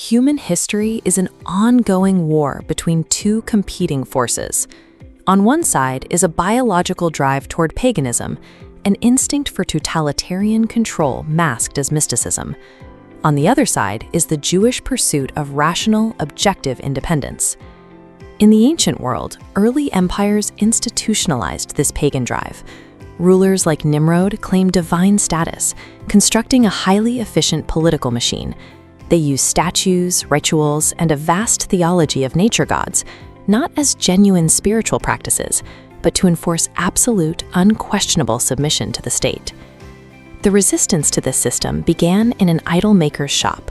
Human history is an ongoing war between two competing forces. On one side is a biological drive toward paganism, an instinct for totalitarian control masked as mysticism. On the other side is the Jewish pursuit of rational, objective independence. In the ancient world, early empires institutionalized this pagan drive. Rulers like Nimrod claimed divine status, constructing a highly efficient political machine. They used statues, rituals, and a vast theology of nature gods, not as genuine spiritual practices, but to enforce absolute, unquestionable submission to the state. The resistance to this system began in an idol maker's shop.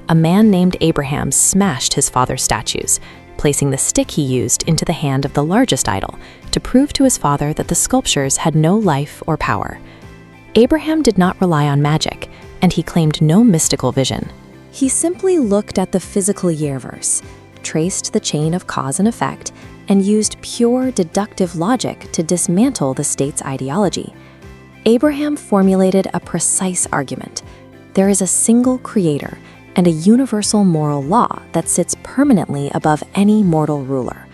A man named Abraham smashed his father's statues, placing the stick he used into the hand of the largest idol to prove to his father that the sculptures had no life or power. Abraham did not rely on magic, and he claimed no mystical vision. He simply looked at the physical universe, traced the chain of cause and effect, and used pure deductive logic to dismantle the state's ideology. Abraham formulated a precise argument. There is a single creator and a universal moral law that sits permanently above any mortal ruler.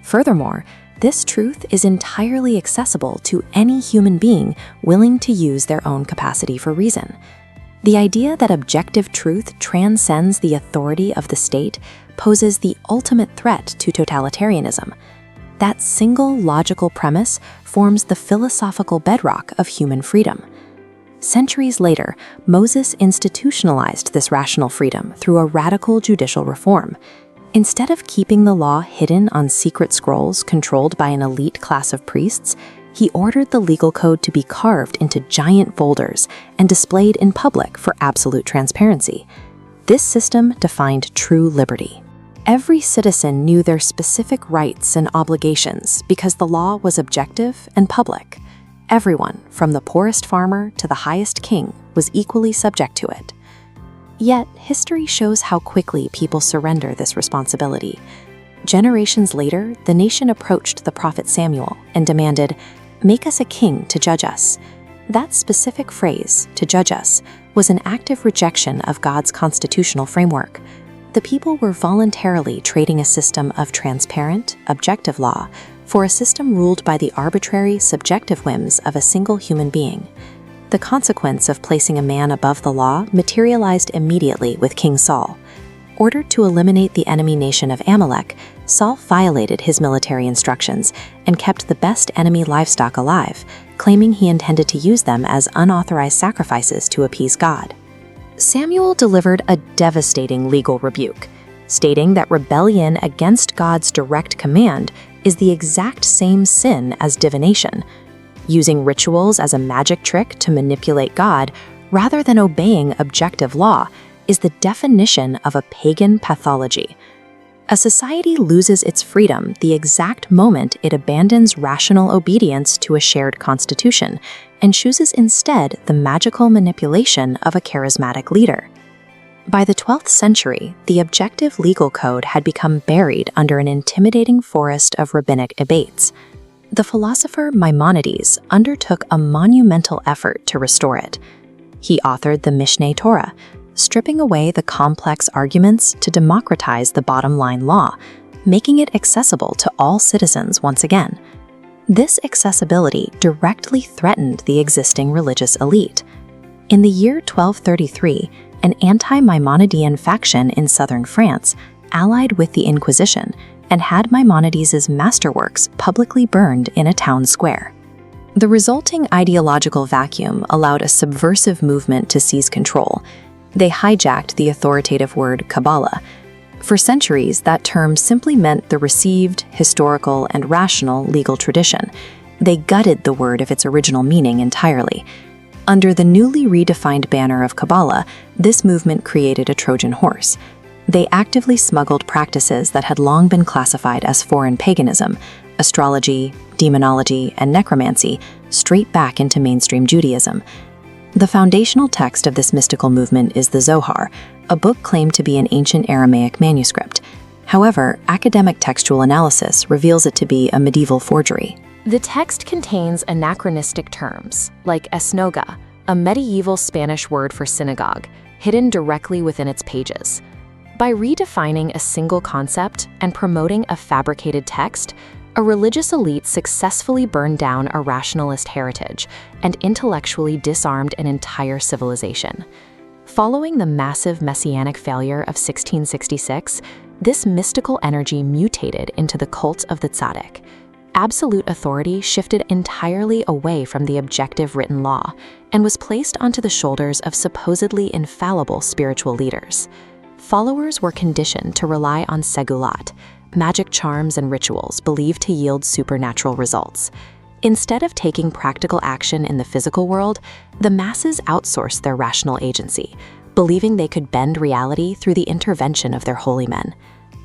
Furthermore, this truth is entirely accessible to any human being willing to use their own capacity for reason. The idea that objective truth transcends the authority of the state poses the ultimate threat to totalitarianism. That single logical premise forms the philosophical bedrock of human freedom. Centuries later, Moses institutionalized this rational freedom through a radical judicial reform. Instead of keeping the law hidden on secret scrolls controlled by an elite class of priests, he ordered the legal code to be carved into giant folders and displayed in public for absolute transparency. This system defined true liberty. Every citizen knew their specific rights and obligations because the law was objective and public. Everyone, from the poorest farmer to the highest king, was equally subject to it. Yet, history shows how quickly people surrender this responsibility. Generations later, the nation approached the prophet Samuel and demanded, "Make us a king to judge us." That specific phrase, "to judge us," was an active rejection of God's constitutional framework. The people were voluntarily trading a system of transparent, objective law for a system ruled by the arbitrary, subjective whims of a single human being. The consequence of placing a man above the law materialized immediately with King Saul. Ordered to eliminate the enemy nation of Amalek, Saul violated his military instructions and kept the best enemy livestock alive, claiming he intended to use them as unauthorized sacrifices to appease God. Samuel delivered a devastating legal rebuke, stating that rebellion against God's direct command is the exact same sin as divination. Using rituals as a magic trick to manipulate God, rather than obeying objective law, is the definition of a pagan pathology. A society loses its freedom the exact moment it abandons rational obedience to a shared constitution and chooses instead the magical manipulation of a charismatic leader. By the 12th century, the objective legal code had become buried under an intimidating forest of rabbinic debates. The philosopher Maimonides undertook a monumental effort to restore it. He authored the Mishneh Torah, stripping away the complex arguments to democratize the bottom-line law, making it accessible to all citizens once again. This accessibility directly threatened the existing religious elite. In the year 1233, an anti-Maimonidean faction in southern France allied with the Inquisition and had Maimonides' masterworks publicly burned in a town square. The resulting ideological vacuum allowed a subversive movement to seize control. They hijacked the authoritative word Kabbalah. For centuries, that term simply meant the received, historical, and rational legal tradition. They gutted the word of its original meaning entirely. Under the newly redefined banner of Kabbalah, this movement created a Trojan horse. They actively smuggled practices that had long been classified as foreign paganism, astrology, demonology, and necromancy, straight back into mainstream Judaism. The foundational text of this mystical movement is the Zohar, a book claimed to be an ancient Aramaic manuscript. However, academic textual analysis reveals it to be a medieval forgery. The text contains anachronistic terms, like esnoga, a medieval Spanish word for synagogue, hidden directly within its pages. By redefining a single concept and promoting a fabricated text, a religious elite successfully burned down a rationalist heritage and intellectually disarmed an entire civilization. Following the massive messianic failure of 1666, this mystical energy mutated into the cult of the tzaddik. Absolute authority shifted entirely away from the objective written law and was placed onto the shoulders of supposedly infallible spiritual leaders. Followers were conditioned to rely on segulat, magic charms and rituals believed to yield supernatural results. Instead of taking practical action in the physical world, the masses outsourced their rational agency, believing they could bend reality through the intervention of their holy men.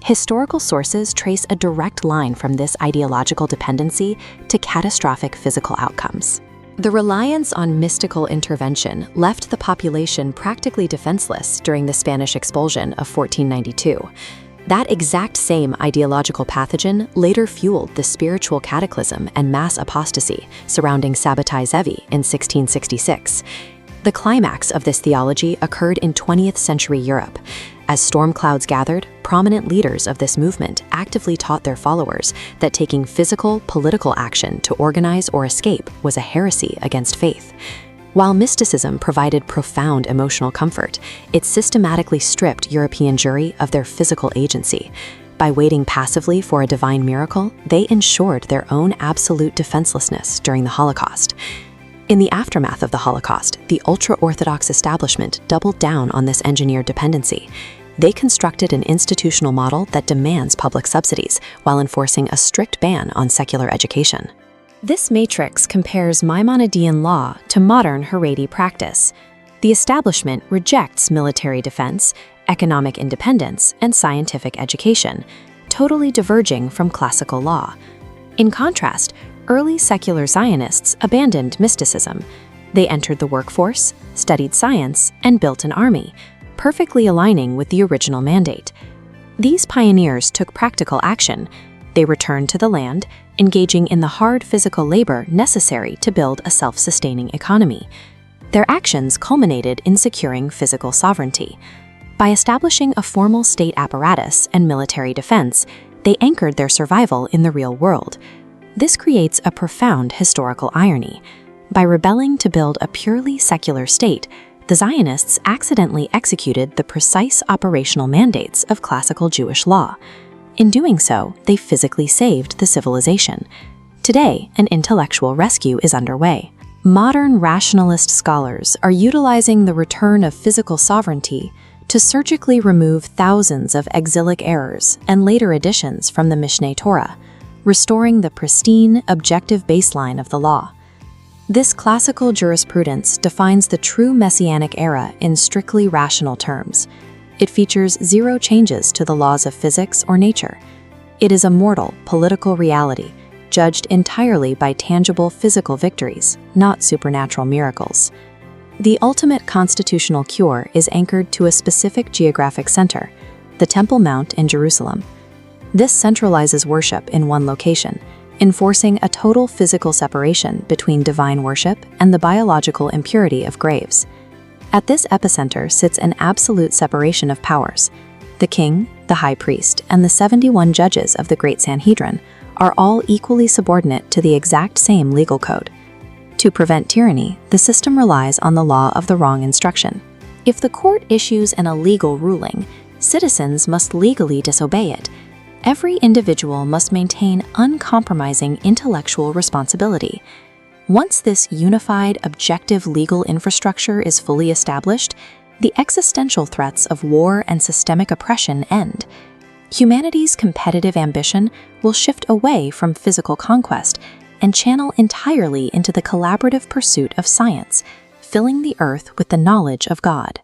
Historical sources trace a direct line from this ideological dependency to catastrophic physical outcomes. The reliance on mystical intervention left the population practically defenseless during the Spanish expulsion of 1492. That exact same ideological pathogen later fueled the spiritual cataclysm and mass apostasy surrounding Sabbatai Zevi in 1666. The climax of this theology occurred in 20th century Europe. As storm clouds gathered, prominent leaders of this movement actively taught their followers that taking physical, political action to organize or escape was a heresy against faith. While mysticism provided profound emotional comfort, it systematically stripped European Jewry of their physical agency. By waiting passively for a divine miracle, they ensured their own absolute defenselessness during the Holocaust. In the aftermath of the Holocaust, the ultra-Orthodox establishment doubled down on this engineered dependency. They constructed an institutional model that demands public subsidies while enforcing a strict ban on secular education. This matrix compares Maimonidean law to modern Haredi practice. The establishment rejects military defense, economic independence, and scientific education, totally diverging from classical law. In contrast, early secular Zionists abandoned mysticism. They entered the workforce, studied science, and built an army, perfectly aligning with the original mandate. These pioneers took practical action. They returned to the land, engaging in the hard physical labor necessary to build a self-sustaining economy. Their actions culminated in securing physical sovereignty. By establishing a formal state apparatus and military defense, they anchored their survival in the real world. This creates a profound historical irony. By rebelling to build a purely secular state, the Zionists accidentally executed the precise operational mandates of classical Jewish law. In doing so, they physically saved the civilization. Today, an intellectual rescue is underway. Modern rationalist scholars are utilizing the return of physical sovereignty to surgically remove thousands of exilic errors and later additions from the Mishneh Torah, restoring the pristine, objective baseline of the law. This classical jurisprudence defines the true messianic era in strictly rational terms. It features zero changes to the laws of physics or nature. It is a mortal, political reality, judged entirely by tangible physical victories, not supernatural miracles. The ultimate constitutional cure is anchored to a specific geographic center, the Temple Mount in Jerusalem. This centralizes worship in one location, enforcing a total physical separation between divine worship and the biological impurity of graves. At this epicenter sits an absolute separation of powers. The king, the high priest, and the 71 judges of the Great Sanhedrin are all equally subordinate to the exact same legal code. To prevent tyranny, the system relies on the law of the wrong instruction. If the court issues an illegal ruling, citizens must legally disobey it. Every individual must maintain uncompromising intellectual responsibility. Once this unified, objective legal infrastructure is fully established, the existential threats of war and systemic oppression end. Humanity's competitive ambition will shift away from physical conquest and channel entirely into the collaborative pursuit of science, filling the earth with the knowledge of God.